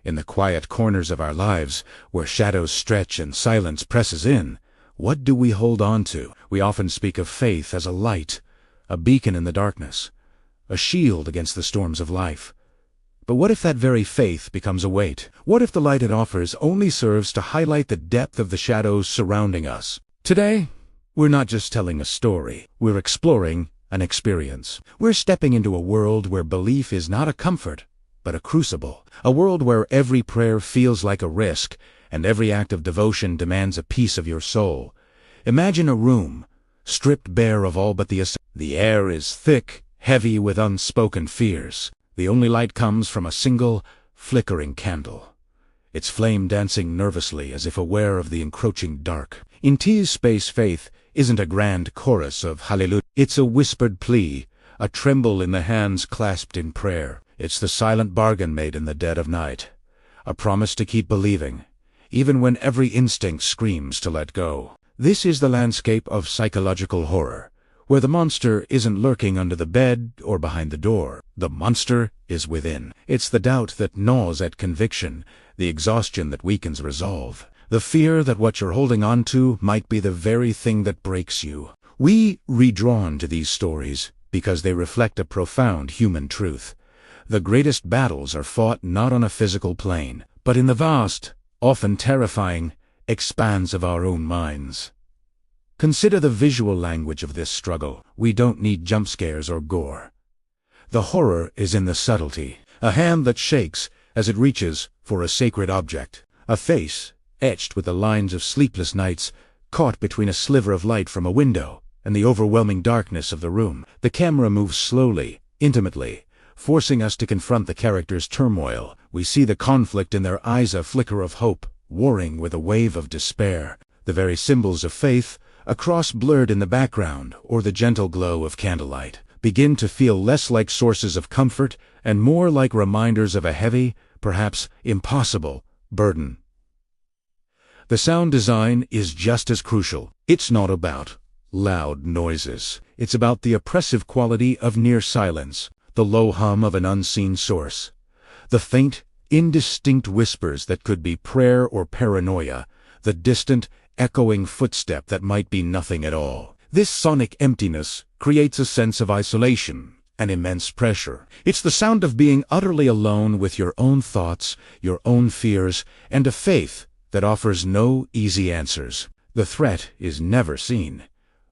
In the quiet corners of our lives, where shadows stretch and silence presses in, what do we hold on to? We often speak of faith as a light, a beacon in the darkness, a shield against the storms of life. But what if that very faith becomes a weight? What if the light it offers only serves to highlight the depth of the shadows surrounding us? Today, we're not just telling a story. We're exploring an experience. We're stepping into a world where belief is not a comfort, but a crucible. A world where every prayer feels like a risk, and every act of devotion demands a piece of your soul. Imagine a room, stripped bare of all but the essentials. The air is thick, heavy with unspoken fears. The only light comes from a single, flickering candle, its flame dancing nervously as if aware of the encroaching dark. In T's space, faith isn't a grand chorus of hallelujah. It's a whispered plea, a tremble in the hands clasped in prayer. It's the silent bargain made in the dead of night, a promise to keep believing, even when every instinct screams to let go. This is the landscape of psychological horror, where the monster isn't lurking under the bed or behind the door. The monster is within. It's the doubt that gnaws at conviction, the exhaustion that weakens resolve, the fear that what you're holding on to might be the very thing that breaks you. We redrawn to these stories because they reflect a profound human truth. The greatest battles are fought not on a physical plane, but in the vast, often terrifying, expanse of our own minds. Consider the visual language of this struggle. We don't need jump scares or gore. The horror is in the subtlety. A hand that shakes as it reaches for a sacred object. A face etched with the lines of sleepless nights, caught between a sliver of light from a window and the overwhelming darkness of the room. The camera moves slowly, intimately, forcing us to confront the characters' turmoil. We see the conflict in their eyes, a flicker of hope, warring with a wave of despair. The very symbols of faith, a cross blurred in the background or the gentle glow of candlelight, begin to feel less like sources of comfort and more like reminders of a heavy, perhaps impossible, burden. The sound design is just as crucial. It's not about loud noises. It's about the oppressive quality of near silence, the low hum of an unseen source, the faint, indistinct whispers that could be prayer or paranoia, the distant, echoing footstep that might be nothing at all. This sonic emptiness creates a sense of isolation and immense pressure. It's the sound of being utterly alone with your own thoughts, your own fears, and a faith that offers no easy answers. The threat is never seen,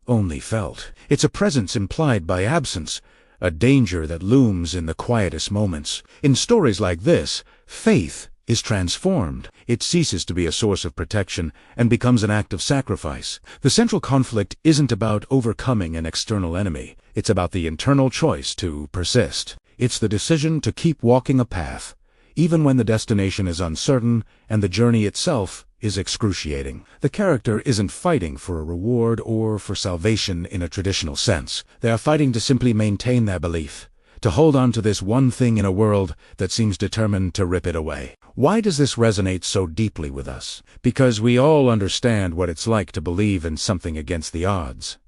only felt. It's a presence implied by absence, a danger that looms in the quietest moments. In stories like this, faith is transformed. It ceases to be a source of protection and becomes an act of sacrifice. The central conflict isn't about overcoming an external enemy. It's about the internal choice to persist. It's the decision to keep walking a path, even when the destination is uncertain and the journey itself is excruciating. The character isn't fighting for a reward or for salvation in a traditional sense. They are fighting to simply maintain their belief, to hold on to this one thing in a world that seems determined to rip it away. Why does this resonate so deeply with us? Because we all understand what it's like to believe in something against the odds.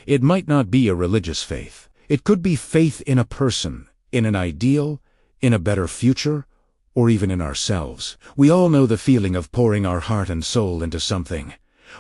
It might not be a religious faith. It could be faith in a person, in an ideal, in a better future, or even in ourselves. We all know the feeling of pouring our heart and soul into something,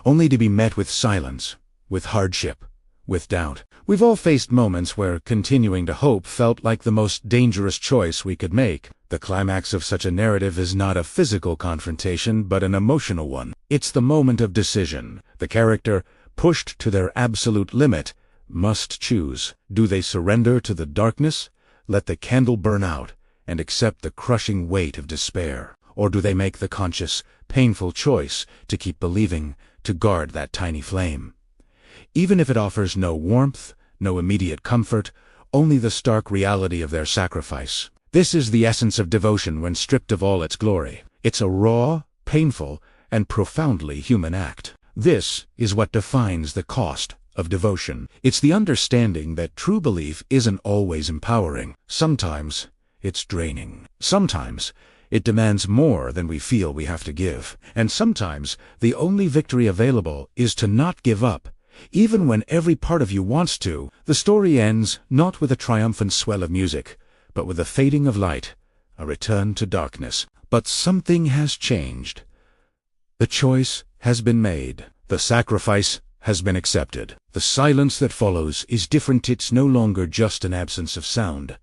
only to be met with silence, with hardship, with doubt. We've all faced moments where continuing to hope felt like the most dangerous choice we could make. The climax of such a narrative is not a physical confrontation, but an emotional one. It's the moment of decision. The character, pushed to their absolute limit, must choose. Do they surrender to the darkness, let the candle burn out, and accept the crushing weight of despair? Or do they make the conscious, painful choice to keep believing, to guard that tiny flame? Even if it offers no warmth, no immediate comfort, only the stark reality of their sacrifice. This is the essence of devotion when stripped of all its glory. It's a raw, painful, and profoundly human act. This is what defines the cost of devotion. It's the understanding that true belief isn't always empowering. Sometimes it's draining. Sometimes it demands more than we feel we have to give. And sometimes the only victory available is to not give up, even when every part of you wants to. The story ends not with a triumphant swell of music, but with a fading of light, a return to darkness. But something has changed. The choice has been made. The sacrifice has been accepted. The silence that follows is different. It's no longer just an absence of sound,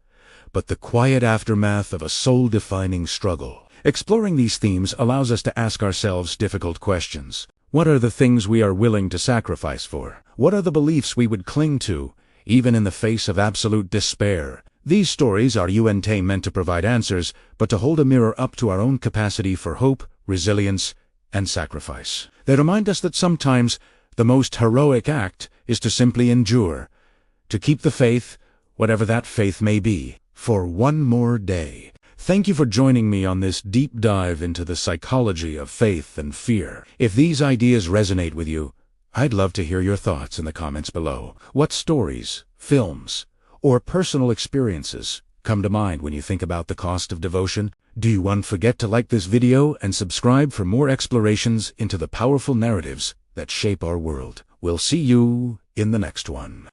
but the quiet aftermath of a soul-defining struggle. Exploring these themes allows us to ask ourselves difficult questions. What are the things we are willing to sacrifice for? What are the beliefs we would cling to, even in the face of absolute despair? These stories are meant to provide answers, but to hold a mirror up to our own capacity for hope, resilience, and sacrifice. They remind us that sometimes the most heroic act is to simply endure, to keep the faith, whatever that faith may be, for one more day. Thank you for joining me on this deep dive into the psychology of faith and fear. If these ideas resonate with you, I'd love to hear your thoughts in the comments below. What stories, films, or personal experiences come to mind when you think about the cost of devotion? Do you forget to like this video and subscribe for more explorations into the powerful narratives that shape our world? We'll see you in the next one.